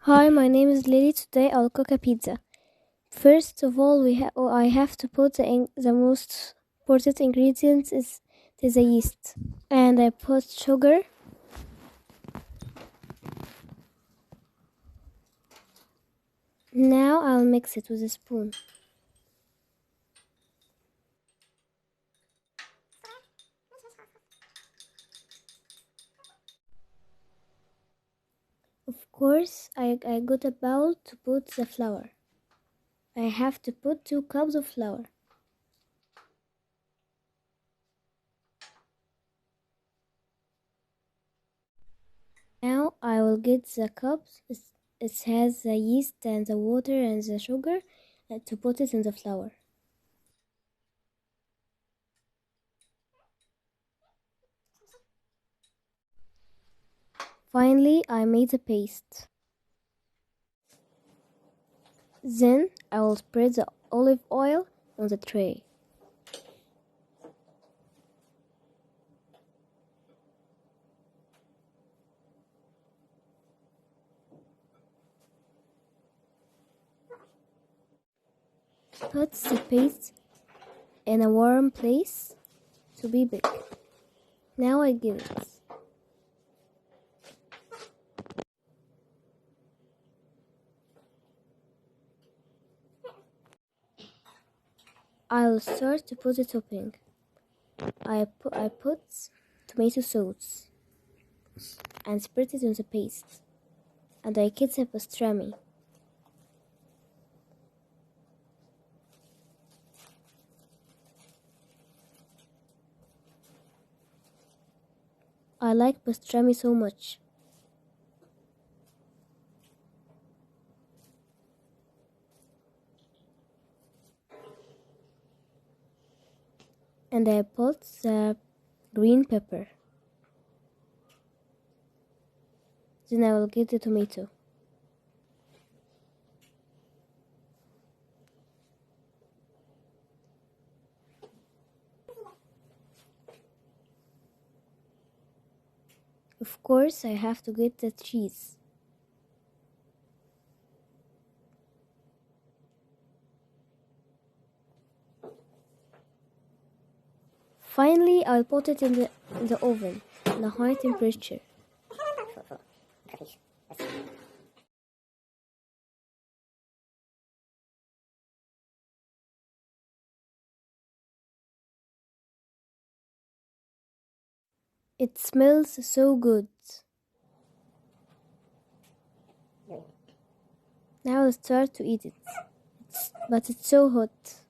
Hi, my name is Lily. Today I'll cook a pizza. First of all, I have to put the most important ingredients is the yeast, and I put sugar. Now I'll mix it with a spoon. Of course, I got a bowl to put the flour. I have to put 2 cups of flour. Now I will get the cups. It has the yeast and the water and the sugar to put it in the flour. Finally, I made the paste. Then I will spread the olive oil on the tray. Put the paste in a warm place to be big. Now I give it. I'll start to put the topping. I put tomato sauce and spread it on the paste. And I get the pastrami. I like pastrami so much. And I put the green pepper. Then I will get the tomato. Of course, I have to get the cheese. Finally, I'll put it in the oven on a high temperature. It smells so good. Now I'll start to eat it. But it's so hot.